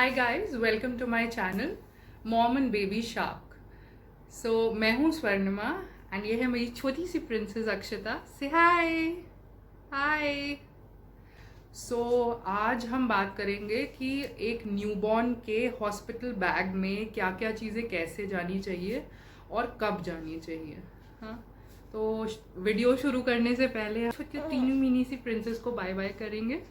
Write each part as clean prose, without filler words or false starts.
Hi guys, welcome to my channel mom and baby shark. So मैं हूँ Swarnima and ये है मेरी छोटी सी प्रिंसेस अक्षता। से हाय हाय। सो आज हम बात करेंगे कि एक न्यूबॉर्न के हॉस्पिटल बैग में क्या क्या चीज़ें कैसे जानी चाहिए और कब जानी चाहिए। हाँ, तो वीडियो शुरू करने से पहले छोटी तीनों मिनी सी प्रिंसेस को बाय बाय करेंगे,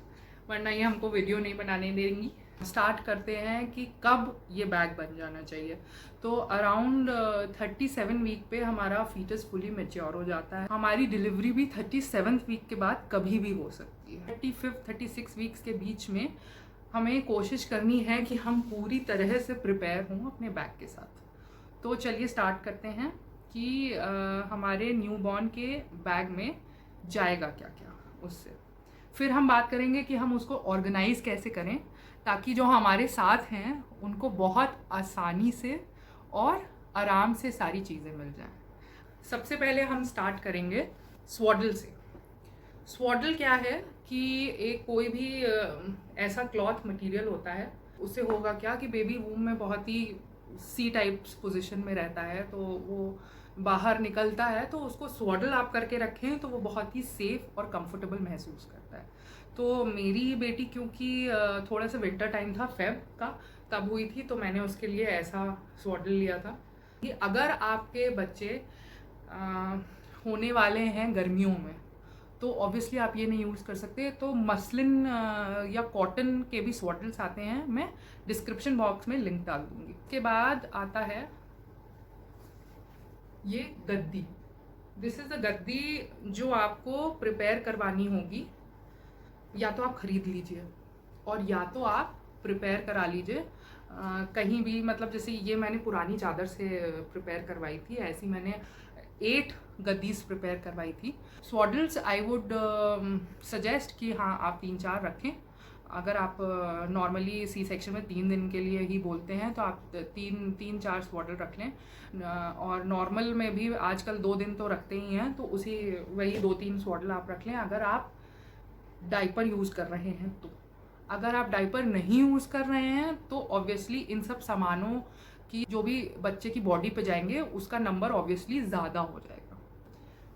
वरना ये हमको वीडियो नहीं बनाने देंगी। स्टार्ट करते हैं कि कब ये बैग बन जाना चाहिए। तो अराउंड 37 वीक पे हमारा फीटस फुली मेच्योर हो जाता है। हमारी डिलीवरी भी 37th वीक के बाद कभी भी हो सकती है। 35 36 वीक्स के बीच में हमें कोशिश करनी है कि हम पूरी तरह से प्रिपेयर हों अपने बैग के साथ। तो चलिए स्टार्ट करते हैं कि हमारे न्यूबॉर्न के बैग में जाएगा क्या क्या। उससे फिर हम बात करेंगे कि हम उसको ऑर्गेनाइज कैसे करें ताकि जो हमारे साथ हैं उनको बहुत आसानी से और आराम से सारी चीज़ें मिल जाएं। सबसे पहले हम स्टार्ट करेंगे स्वॉडल से। स्वॉडल क्या है कि एक कोई भी ऐसा क्लॉथ मटेरियल होता है, उससे होगा क्या कि बेबी वूम में बहुत ही सी टाइप्स पोजीशन में रहता है, तो वो बाहर निकलता है, तो उसको स्वॉडल आप करके रखें तो वो बहुत ही सेफ और कंफर्टेबल महसूस करता है। तो मेरी बेटी क्योंकि थोड़ा सा विंटर टाइम था, फेब का तब हुई थी, तो मैंने उसके लिए ऐसा स्वॉडल लिया था कि अगर आपके बच्चे होने वाले हैं गर्मियों में तो ऑब्वियसली आप ये नहीं यूज़ कर सकते, तो मसलिन या कॉटन के भी स्वॉडल्स आते हैं, मैं डिस्क्रिप्शन बॉक्स में लिंक डाल दूंगी। उसके बाद आता है ये गद्दी। दिस इज़ अ गद्दी जो आपको प्रिपेयर करवानी होगी। या तो आप खरीद लीजिए और या तो आप प्रिपेयर करा लीजिए कहीं भी। मतलब जैसे ये मैंने पुरानी चादर से प्रिपेयर करवाई थी, ऐसी मैंने 8 गद्दीज प्रिपेयर करवाई थी। स्वॉडल्स आई वुड सजेस्ट कि हाँ आप 3-4 रखें। अगर आप नॉर्मली सी सेक्शन में 3 दिन के लिए ही बोलते हैं तो आप 3-4 स्वॉडल रख लें। और नॉर्मल में भी आजकल 2 दिन तो रखते ही हैं, तो उसी वही 2-3 स्वॉडल आप रख लें अगर आप डाइपर यूज़ कर रहे हैं तो। अगर आप डाइपर नहीं यूज़ कर रहे हैं तो ऑब्वियसली इन सब सामानों की जो भी बच्चे की बॉडी पे जाएंगे उसका नंबर ऑब्वियसली ज़्यादा हो जाएगा।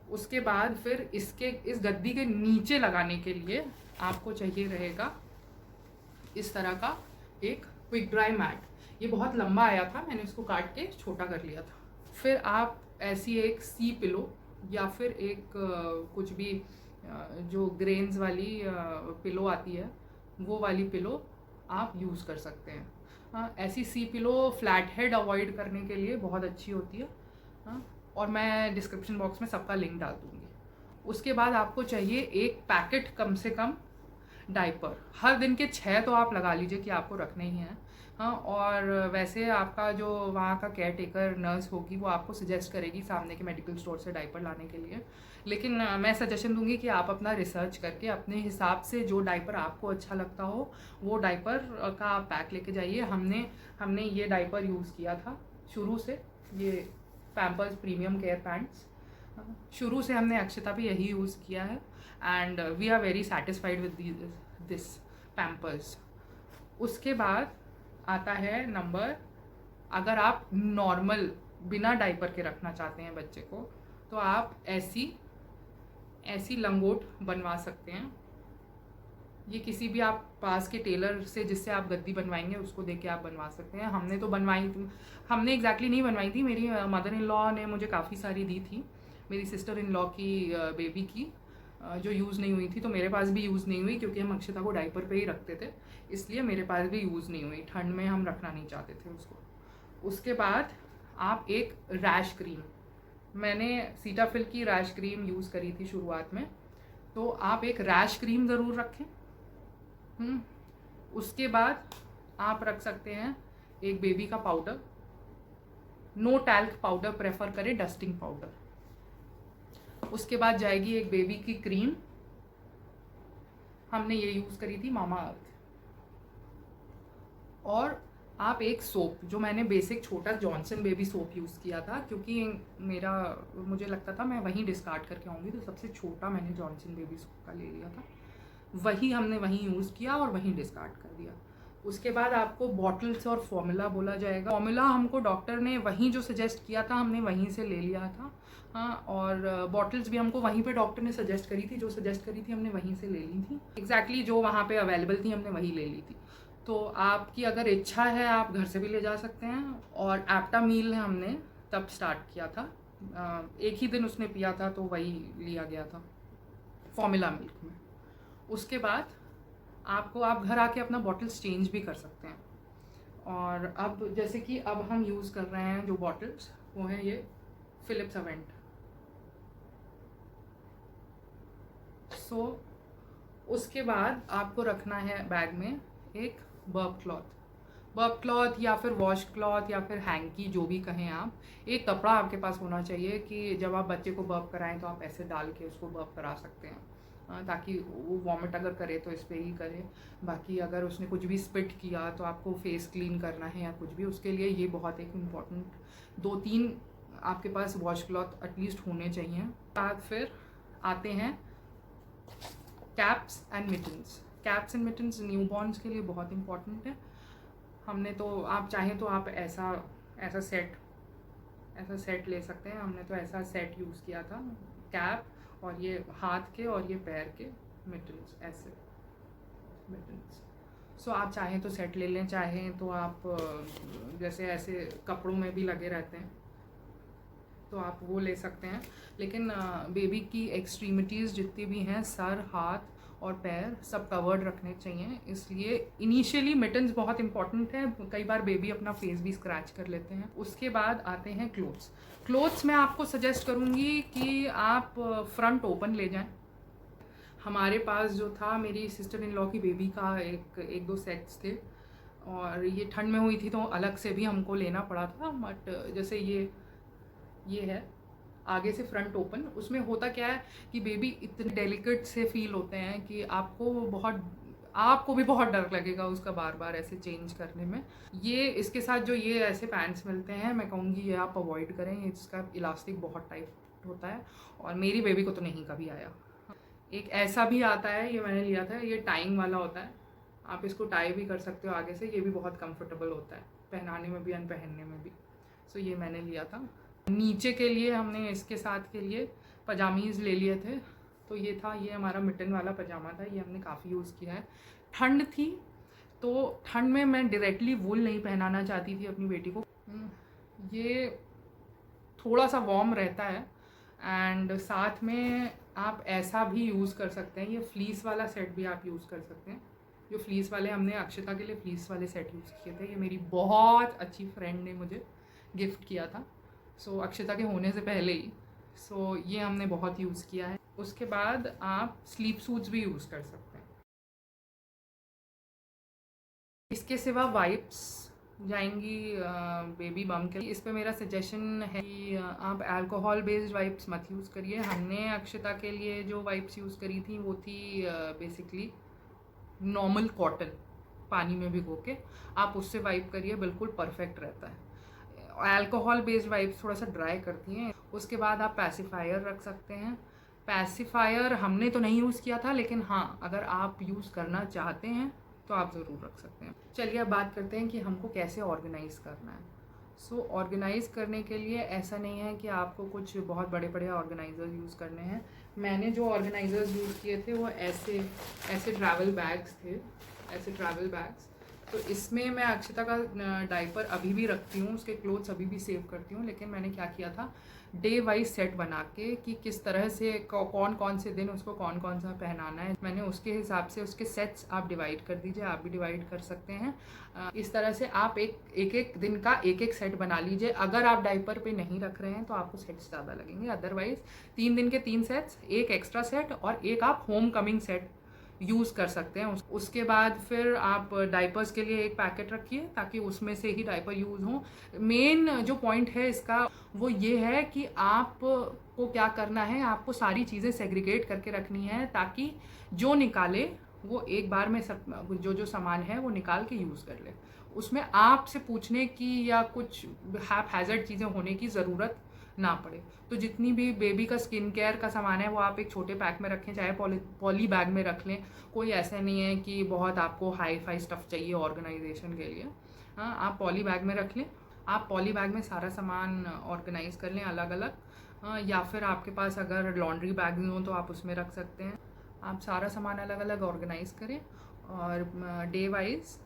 उसके बाद फिर इस गद्दी के नीचे लगाने के लिए आपको चाहिए रहेगा इस तरह का एक क्विक ड्राई मैट। ये बहुत लंबा आया था, मैंने इसको काट के छोटा कर लिया था। फिर आप ऐसी एक सी पिलो या फिर एक कुछ भी जो ग्रेन्स वाली पिलो आती है वो वाली पिलो आप यूज़ कर सकते हैं। हाँ, ऐसी सी पिलो फ्लैट हेड अवॉइड करने के लिए बहुत अच्छी होती है। हाँ, और मैं डिस्क्रिप्शन बॉक्स में सबका लिंक डाल दूँगी। उसके बाद आपको चाहिए एक पैकेट कम से कम डाइपर। हर दिन के 6 तो आप लगा लीजिए कि आपको रखने ही हैं। हाँ, और वैसे आपका जो वहाँ का केयर टेकर नर्स होगी वो आपको सजेस्ट करेगी सामने के मेडिकल स्टोर से डाइपर लाने के लिए। लेकिन मैं सजेशन दूंगी कि आप अपना रिसर्च करके अपने हिसाब से जो डाइपर आपको अच्छा लगता हो वो डाइपर का आप पैक लेके जाइए। हमने ये डाइपर यूज़ किया था शुरू से, ये पैम्पर्स प्रीमियम केयर पैंट्स। शुरू से हमने अक्षता भी यही यूज़ किया है and we are very satisfied with this Pampers. उसके बाद आता है नंबर, अगर आप नॉर्मल बिना डाइपर के रखना चाहते हैं बच्चे को तो आप ऐसी लंगोट बनवा सकते हैं। ये किसी भी आप पास के टेलर से जिससे आप गद्दी बनवाएंगे उसको देके आप बनवा सकते हैं। हमने तो बनवाई थी, हमने एग्जैक्टली नहीं बनवाई थी, मेरी मदर इन लॉ ने मुझे काफ़ी सारी दी थी, मेरी सिस्टर इन लॉ की बेबी की जो यूज़ नहीं हुई थी, तो मेरे पास भी यूज़ नहीं हुई क्योंकि हम अक्षता को डाइपर पे ही रखते थे, इसलिए मेरे पास भी यूज़ नहीं हुई। ठंड में हम रखना नहीं चाहते थे उसको। उसके बाद आप एक रैश क्रीम, मैंने सीटाफिल की रैश क्रीम यूज़ करी थी शुरुआत में, तो आप एक रैश क्रीम ज़रूर रखें। उसके बाद आप रख सकते हैं एक बेबी का powder. No talc powder prefer करें, डस्टिंग पाउडर। उसके बाद जाएगी एक बेबी की क्रीम, हमने ये यूज़ करी थी मामा अर्थ। और आप एक सोप, जो मैंने बेसिक छोटा जॉनसन बेबी सोप यूज़ किया था क्योंकि मुझे लगता था मैं वहीं डिस्कार्ड करके आऊँगी, तो सबसे छोटा मैंने जॉनसन बेबी सोप का ले लिया था, वही हमने वहीं यूज़ किया और वहीं डिस्कार्ड कर दिया। उसके बाद आपको बॉटल्स और फॉर्मूला बोला जाएगा। फॉर्मूला हमको डॉक्टर ने वहीं जो सजेस्ट किया था हमने वहीं से ले लिया था। हाँ, और बॉटल्स भी हमको वहीं पे डॉक्टर ने सजेस्ट करी थी, जो सजेस्ट करी थी हमने वहीं से ले ली थी। एग्जैक्टली जो वहाँ पे अवेलेबल थी हमने वहीं ले ली थी। तो आपकी अगर इच्छा है आप घर से भी ले जा सकते हैं। और एप्टा मील हमने तब स्टार्ट किया था, एक ही दिन उसने पिया था तो वही लिया गया था फॉर्मूला मिल्क में। उसके बाद आपको आप घर आके अपना बॉटल्स चेंज भी कर सकते हैं। और अब जैसे कि अब हम यूज़ कर रहे हैं जो बॉटल्स, वो है ये फिलिप्स अवेंट। सो उसके बाद आपको रखना है बैग में एक बर्प क्लॉथ या फिर वॉश क्लॉथ या फिर हैंकी, जो भी कहें आप। एक कपड़ा आपके पास होना चाहिए कि जब आप बच्चे को बर्प कराएं तो आप ऐसे डाल के उसको बर्प करा सकते हैं, ताकि वो वॉमिट अगर करे तो इस पर ही करे। बाकी अगर उसने कुछ भी स्पिट किया तो आपको फेस क्लीन करना है या कुछ भी, उसके लिए ये बहुत एक इम्पॉर्टेंट 2-3 आपके पास वॉश क्लॉथ एटलीस्ट होने चाहिए। बाद फिर आते हैं कैप्स एंड मिटन्स न्यूबॉर्न्स के लिए बहुत इंपॉर्टेंट है। हमने तो आप चाहें तो आप ऐसा सेट ले सकते हैं। हमने तो ऐसा सेट यूज़ किया था, कैप और ये हाथ के और ये पैर के मिटन्स, ऐसे मिटन्स। सो आप चाहें तो सेट ले लें, चाहें तो आप जैसे ऐसे कपड़ों में भी लगे रहते हैं तो आप वो ले सकते हैं। लेकिन बेबी की एक्सट्रीमिटीज़ जितनी भी हैं, सर, हाथ और पैर सब कवर्ड रखने चाहिए, इसलिए इनिशियली मिटन्स बहुत इंपॉर्टेंट है। कई बार बेबी अपना फेस भी स्क्रैच कर लेते हैं। उसके बाद आते हैं क्लोथ्स मैं आपको सजेस्ट करूँगी कि आप फ्रंट ओपन ले जाएं। हमारे पास जो था, मेरी सिस्टर इन लॉ की बेबी का एक दो सेट्स थे, और ये ठंड में हुई थी तो अलग से भी हमको लेना पड़ा था। बट जैसे ये है आगे से फ्रंट ओपन, उसमें होता क्या है कि बेबी इतने डेलिकेट से फील होते हैं कि आपको भी बहुत डर लगेगा उसका बार बार ऐसे चेंज करने में। ये इसके साथ जो ये ऐसे पैंट्स मिलते हैं, मैं कहूँगी ये आप अवॉइड करें। इसका इलास्टिक बहुत टाइट होता है और मेरी बेबी को तो नहीं कभी आया। एक ऐसा भी आता है, ये मैंने लिया था, ये टाइंग वाला होता है, आप इसको टाई भी कर सकते हो आगे से। ये भी बहुत कंफर्टेबल होता है पहनाने में भी, अनपहनने में भी। सो ये मैंने लिया था। नीचे के लिए हमने इसके साथ के लिए पजामीज़ ले लिए थे। तो ये था, ये हमारा मिटन वाला पजामा था, ये हमने काफ़ी यूज़ किया है। ठंड थी तो ठंड में मैं डायरेक्टली वूल नहीं पहनाना चाहती थी अपनी बेटी को। ये थोड़ा सा वार्म रहता है। एंड साथ में आप ऐसा भी यूज़ कर सकते हैं, ये फ्लीस वाला सेट भी आप यूज़ कर सकते हैं। जो फ्लीस वाले हमने अक्षता के लिए फ्लीस वाले सेट यूज़ किए थे, ये मेरी बहुत अच्छी फ्रेंड ने मुझे गिफ्ट किया था। सो अक्षता के होने से पहले ही। सो ये हमने बहुत यूज़ किया है। उसके बाद आप स्लीप सूट्स भी यूज़ कर सकते हैं। इसके सिवा वाइप्स जाएंगी बेबी बम के लिए। इस पे मेरा सजेशन है कि आप अल्कोहल बेस्ड वाइप्स मत यूज़ करिए। हमने अक्षता के लिए जो वाइप्स यूज़ करी थी वो थी बेसिकली नॉर्मल कॉटन, पानी में भिगो के आप उससे वाइप करिए, बिल्कुल परफेक्ट रहता है। अल्कोहल बेस्ड वाइप्स थोड़ा सा ड्राई करती हैं। उसके बाद आप पैसिफायर रख सकते हैं। पैसिफायर हमने तो नहीं यूज़ किया था, लेकिन हाँ, अगर आप यूज़ करना चाहते हैं तो आप ज़रूर रख सकते हैं। चलिए अब बात करते हैं कि हमको कैसे ऑर्गेनाइज़ करना है। सो ऑर्गेनाइज़ करने के लिए ऐसा नहीं है कि आपको कुछ बहुत बड़े बड़े ऑर्गेनाइज़र्स यूज़ करने हैं। मैंने जो ऑर्गेनाइज़र्स यूज़ किए थे वो ऐसे ट्रैवल बैग्स थे, ऐसे ट्रैवल बैग्स। तो इसमें मैं अक्षता का डायपर अभी भी रखती हूँ, उसके क्लोथ्स अभी भी सेव करती हूँ। लेकिन मैंने क्या किया था, डे वाइज सेट बना के कि किस तरह से कौन कौन से दिन उसको कौन कौन सा पहनाना है, मैंने उसके हिसाब से उसके सेट्स आप डिवाइड कर दीजिए। आप भी डिवाइड कर सकते हैं। इस तरह से आप एक दिन का एक सेट बना लीजिए। अगर आप डायपर पे नहीं रख रहे हैं तो आपको सेट्स ज़्यादा लगेंगे। अदरवाइज 3 दिन के 3 सेट्स, एक एक्स्ट्रा सेट और एक आप होम कमिंग सेट यूज़ कर सकते हैं। उसके बाद फिर आप डाइपर्स के लिए एक पैकेट रखिए ताकि उसमें से ही डाइपर यूज़ हो। मेन जो पॉइंट है इसका वो ये है कि आपको क्या करना है, आपको सारी चीज़ें सेग्रीगेट करके रखनी है ताकि जो निकाले वो एक बार में सब जो सामान है वो निकाल के यूज़ कर ले। उसमें आपसे पूछने की या कुछ हैज़र्ड चीज़ें होने की ज़रूरत ना पड़े। तो जितनी भी बेबी का स्किन केयर का सामान है वो आप एक छोटे पैक में रखें, चाहे पॉली बैग में रख लें। कोई ऐसा नहीं है कि बहुत आपको हाई फाई स्टफ़ चाहिए ऑर्गेनाइजेशन के लिए। हाँ, आप पॉली बैग में रख लें। आप पॉली बैग में सारा सामान ऑर्गेनाइज कर लें अलग अलग, या फिर आपके पास अगर लॉन्ड्री बैग हो तो आप उसमें रख सकते हैं। आप सारा सामान अलग अलग ऑर्गेनाइज करें और डे वाइज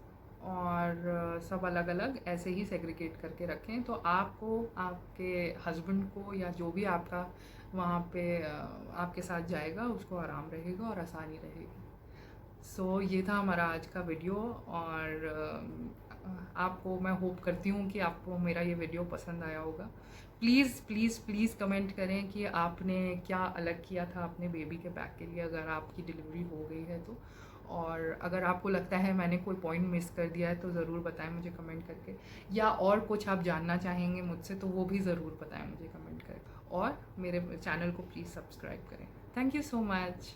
और सब अलग अलग ऐसे ही सेग्रीगेट करके रखें। तो आपको, आपके हस्बैंड को, या जो भी आपका वहाँ पे आपके साथ जाएगा उसको आराम रहेगा और आसानी रहेगी। सो ये था हमारा आज का वीडियो, और आपको मैं होप करती हूँ कि आपको मेरा ये वीडियो पसंद आया होगा। प्लीज़ प्लीज़ प्लीज़ कमेंट करें कि आपने क्या अलग किया था अपने बेबी के बैग के लिए, अगर आपकी डिलीवरी हो गई है तो। और अगर आपको लगता है मैंने कोई पॉइंट मिस कर दिया है तो ज़रूर बताएं मुझे कमेंट करके, या और कुछ आप जानना चाहेंगे मुझसे तो वो भी ज़रूर बताएं मुझे कमेंट करके। और मेरे चैनल को प्लीज़ सब्सक्राइब करें। Thank you so much.